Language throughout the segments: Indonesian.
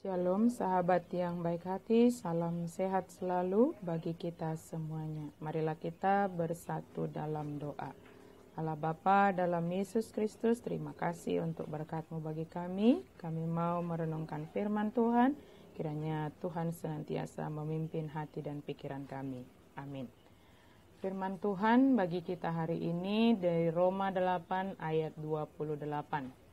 Shalom sahabat yang baik hati, salam sehat selalu bagi kita semuanya. Marilah kita bersatu dalam doa. Allah Bapa dalam Yesus Kristus, terima kasih untuk berkat-Mu bagi kami. Kami mau merenungkan firman Tuhan, kiranya Tuhan senantiasa memimpin hati dan pikiran kami. Amin. Firman Tuhan bagi kita hari ini dari Roma 8 ayat 28.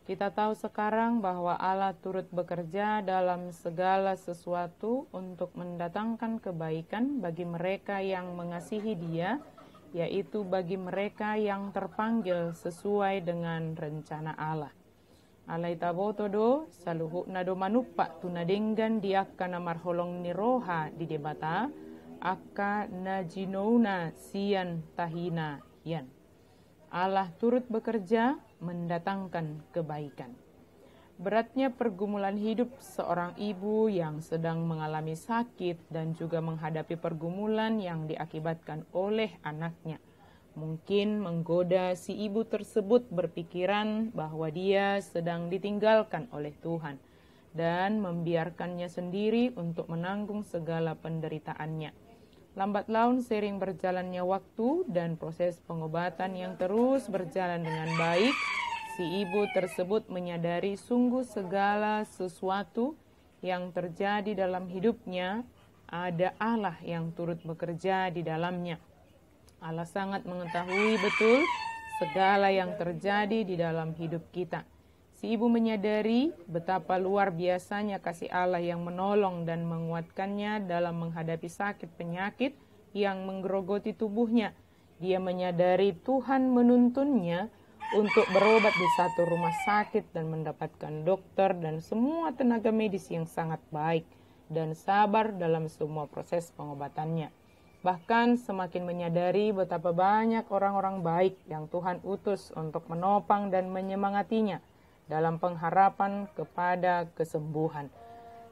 Kita tahu sekarang bahwa Allah turut bekerja dalam segala sesuatu untuk mendatangkan kebaikan bagi mereka yang mengasihi Dia, yaitu bagi mereka yang terpanggil sesuai dengan rencana Allah. Allah itabotodo saluhu nado manupa tunadenggan diakana marholong ni roha di debata akka najinouna sian tahina yan. Allah turut bekerja mendatangkan kebaikan. Beratnya pergumulan hidup seorang ibu yang sedang mengalami sakit dan juga menghadapi pergumulan yang diakibatkan oleh anaknya mungkin menggoda si ibu tersebut berpikiran bahwa dia sedang ditinggalkan oleh Tuhan dan membiarkannya sendiri untuk menanggung segala penderitaannya. Lambat laun seiring berjalannya waktu dan proses pengobatan yang terus berjalan dengan baik, si ibu tersebut menyadari sungguh segala sesuatu yang terjadi dalam hidupnya ada Allah yang turut bekerja di dalamnya. Allah sangat mengetahui betul segala yang terjadi di dalam hidup kita. Si ibu menyadari betapa luar biasanya kasih Allah yang menolong dan menguatkannya dalam menghadapi sakit penyakit yang menggerogoti tubuhnya. Dia menyadari Tuhan menuntunnya untuk berobat di satu rumah sakit dan mendapatkan dokter dan semua tenaga medis yang sangat baik dan sabar dalam semua proses pengobatannya. Bahkan semakin menyadari betapa banyak orang-orang baik yang Tuhan utus untuk menopang dan menyemangatinya dalam pengharapan kepada kesembuhan.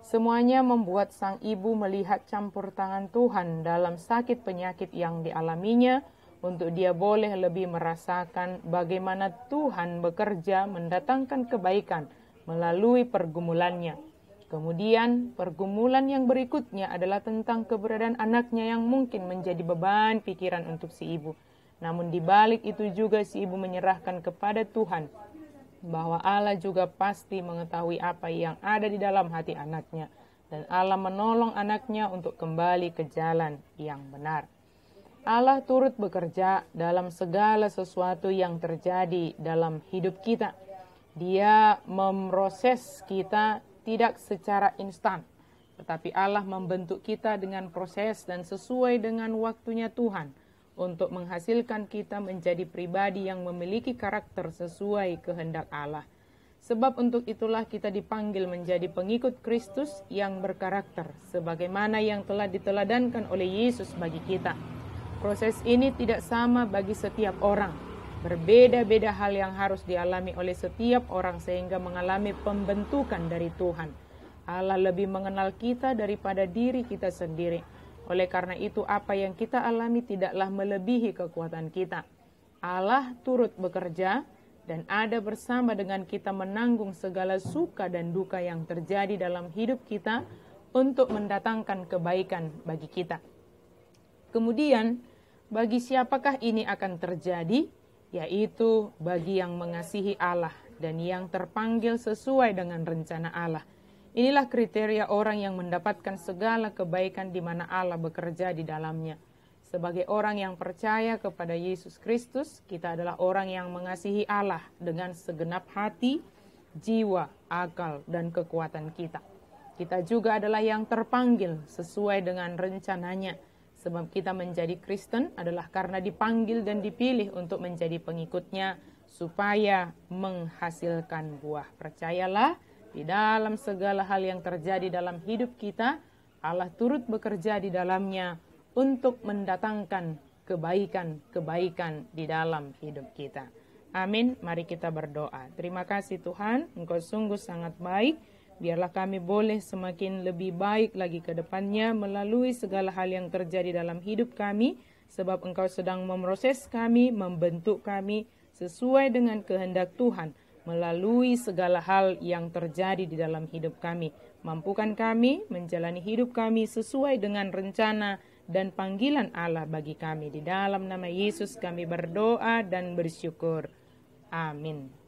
Semuanya membuat sang ibu melihat campur tangan Tuhan dalam sakit penyakit yang dialaminya untuk dia boleh lebih merasakan bagaimana Tuhan bekerja mendatangkan kebaikan melalui pergumulannya. Kemudian pergumulan yang berikutnya adalah tentang keberadaan anaknya yang mungkin menjadi beban pikiran untuk si ibu. Namun di balik itu juga si ibu menyerahkan kepada Tuhan bahwa Allah juga pasti mengetahui apa yang ada di dalam hati anaknya dan Allah menolong anaknya untuk kembali ke jalan yang benar. Allah turut bekerja dalam segala sesuatu yang terjadi dalam hidup kita. Dia memproses kita tidak secara instan, tetapi Allah membentuk kita dengan proses dan sesuai dengan waktunya Tuhan untuk menghasilkan kita menjadi pribadi yang memiliki karakter sesuai kehendak Allah. Sebab untuk itulah kita dipanggil menjadi pengikut Kristus yang berkarakter, sebagaimana yang telah diteladankan oleh Yesus bagi kita. Proses ini tidak sama bagi setiap orang. Berbeda-beda hal yang harus dialami oleh setiap orang sehingga mengalami pembentukan dari Tuhan. Allah lebih mengenal kita daripada diri kita sendiri. Oleh karena itu apa yang kita alami tidaklah melebihi kekuatan kita. Allah turut bekerja dan ada bersama dengan kita menanggung segala suka dan duka yang terjadi dalam hidup kita untuk mendatangkan kebaikan bagi kita. Kemudian bagi siapakah ini akan terjadi? Yaitu bagi yang mengasihi Allah dan yang terpanggil sesuai dengan rencana Allah. Inilah kriteria orang yang mendapatkan segala kebaikan di mana Allah bekerja di dalamnya. Sebagai orang yang percaya kepada Yesus Kristus, kita adalah orang yang mengasihi Allah dengan segenap hati, jiwa, akal, dan kekuatan kita. Kita juga adalah yang terpanggil sesuai dengan rencananya. Sebab kita menjadi Kristen adalah karena dipanggil dan dipilih untuk menjadi pengikutnya supaya menghasilkan buah. Percayalah, di dalam segala hal yang terjadi dalam hidup kita, Allah turut bekerja di dalamnya untuk mendatangkan kebaikan-kebaikan di dalam hidup kita. Amin. Mari kita berdoa. Terima kasih Tuhan, Engkau sungguh sangat baik. Biarlah kami boleh semakin lebih baik lagi ke depannya melalui segala hal yang terjadi dalam hidup kami, sebab Engkau sedang memproses kami, membentuk kami sesuai dengan kehendak Tuhan, melalui segala hal yang terjadi di dalam hidup kami. Mampukan kami menjalani hidup kami sesuai dengan rencana dan panggilan Allah bagi kami. Di dalam nama Yesus kami berdoa dan bersyukur. Amin.